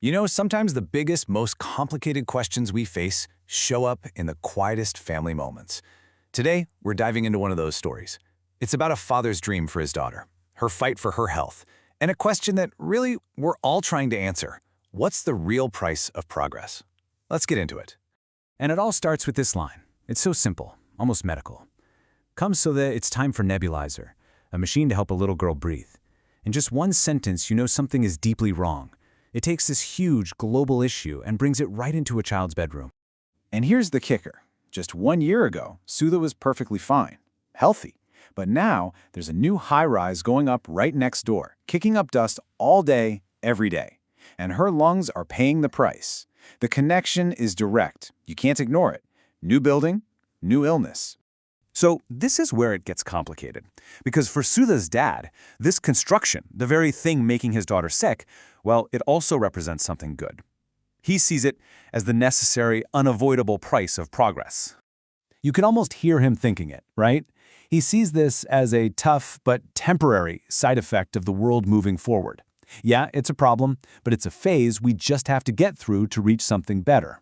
You know, sometimes the biggest, most complicated questions we face show up in the quietest family moments. Today, we're diving into one of those stories. It's about a father's dream for his daughter, her fight for her health, and a question that really we're all trying to answer. What's the real price of progress? Let's get into it. And it all starts with this line. It's so simple, almost medical. Come so that it's time for nebulizer, a machine to help a little girl breathe. In just one sentence, you know something is deeply wrong. It takes this huge global issue and brings it right into a child's bedroom. And here's the kicker. Just 1 year ago, Sudha was perfectly fine, healthy. But now, there's a new high-rise going up right next door, kicking up dust all day, every day. And her lungs are paying the price. The connection is direct. You can't ignore it. New building, new illness. So this is where it gets complicated. Because for Sudha's dad, this construction, the very thing making his daughter sick, well, it also represents something good. He sees it as the necessary, unavoidable price of progress. You can almost hear him thinking it, right? He sees this as a tough but temporary side effect of the world moving forward. Yeah, it's a problem, but it's a phase we just have to get through to reach something better.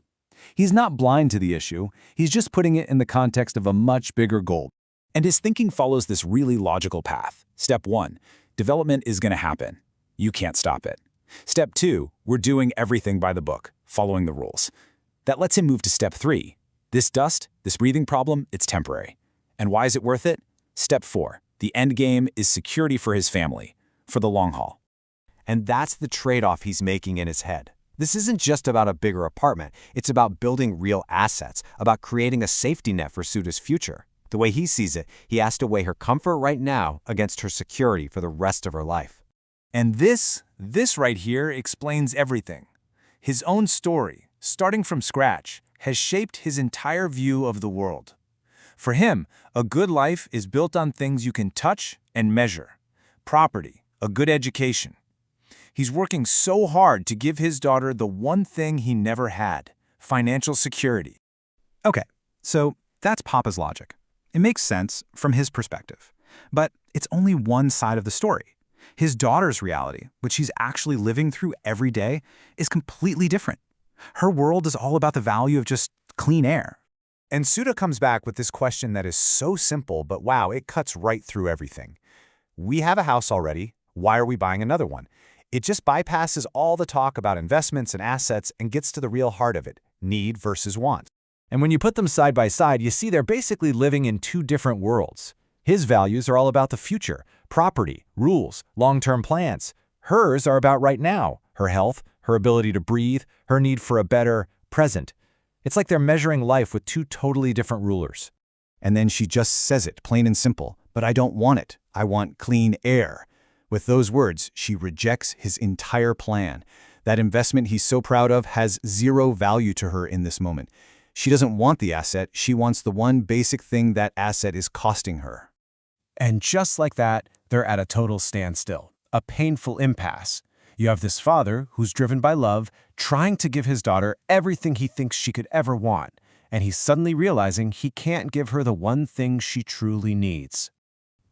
He's not blind to the issue, he's just putting it in the context of a much bigger goal. And his thinking follows this really logical path. Step 1, development is going to happen. You can't stop it. Step 2, we're doing everything by the book, following the rules. That lets him move to step 3. This dust, this breathing problem, it's temporary. And why is it worth it? Step 4, the end game is security for his family, for the long haul. And that's the trade-off he's making in his head. This isn't just about a bigger apartment, it's about building real assets, about creating a safety net for Sudha's future. The way he sees it, he has to weigh her comfort right now against her security for the rest of her life. And this right here explains everything. His own story, starting from scratch, has shaped his entire view of the world. For him, a good life is built on things you can touch and measure. Property, a good education. He's working so hard to give his daughter the one thing he never had, financial security. Okay, so that's Papa's logic. It makes sense from his perspective. But it's only one side of the story. His daughter's reality, which she's actually living through every day, is completely different. Her world is all about the value of just clean air. And Sudha comes back with this question that is so simple, but wow, it cuts right through everything. We have a house already. Why are we buying another one? It just bypasses all the talk about investments and assets and gets to the real heart of it, need versus want. And when you put them side by side, you see they're basically living in two different worlds. His values are all about the future, property, rules, long-term plans. Hers are about right now, her health, her ability to breathe, her need for a better present. It's like they're measuring life with two totally different rulers. And then she just says it, plain and simple. But I don't want it. I want clean air. With those words, she rejects his entire plan. That investment he's so proud of has zero value to her in this moment. She doesn't want the asset, she wants the one basic thing that asset is costing her. And just like that, they're at a total standstill, a painful impasse. You have this father who's driven by love, trying to give his daughter everything he thinks she could ever want, and he's suddenly realizing he can't give her the one thing she truly needs.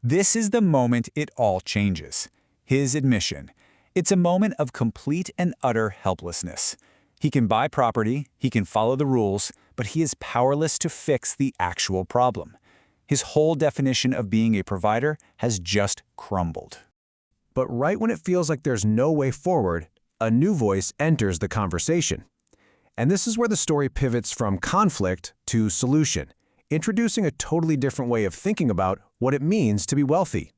This is the moment it all changes. His admission. It's a moment of complete and utter helplessness. He can buy property, he can follow the rules, but he is powerless to fix the actual problem. His whole definition of being a provider has just crumbled. But right when it feels like there's no way forward, a new voice enters the conversation. And this is where the story pivots from conflict to solution, introducing a totally different way of thinking about what it means to be wealthy.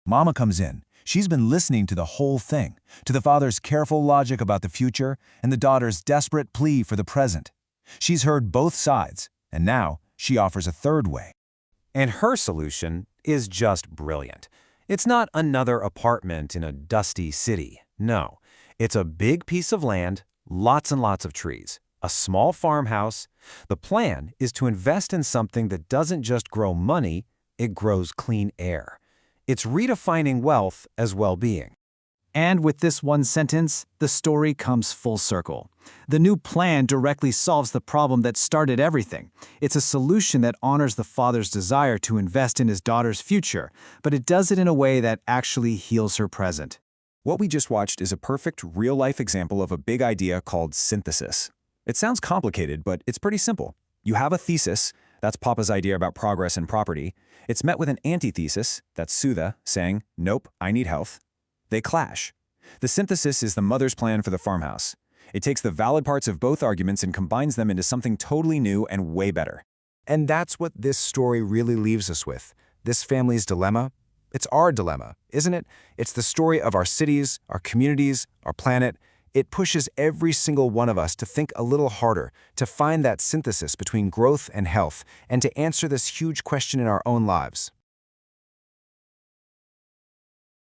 Mama comes in. She's been listening to the whole thing, to the father's careful logic about the future and the daughter's desperate plea for the present. She's heard both sides, and now she offers a third way. And her solution is just brilliant. It's not another apartment in a dusty city. No, it's a big piece of land, lots and lots of trees, a small farmhouse. The plan is to invest in something that doesn't just grow money, it grows clean air. It's redefining wealth as well-being. And with this one sentence, the story comes full circle. The new plan directly solves the problem that started everything. It's a solution that honors the father's desire to invest in his daughter's future, but it does it in a way that actually heals her present. What we just watched is a perfect real-life example of a big idea called synthesis. It sounds complicated, but it's pretty simple. You have a thesis, that's Papa's idea about progress and property. It's met with an antithesis, that's Sudha, saying, nope, I need health. They clash. The synthesis is the mother's plan for the farmhouse. It takes the valid parts of both arguments and combines them into something totally new and way better. And that's what this story really leaves us with. This family's dilemma. It's our dilemma, isn't it? It's the story of our cities, our communities, our planet. It pushes every single one of us to think a little harder, to find that synthesis between growth and health, and to answer this huge question in our own lives.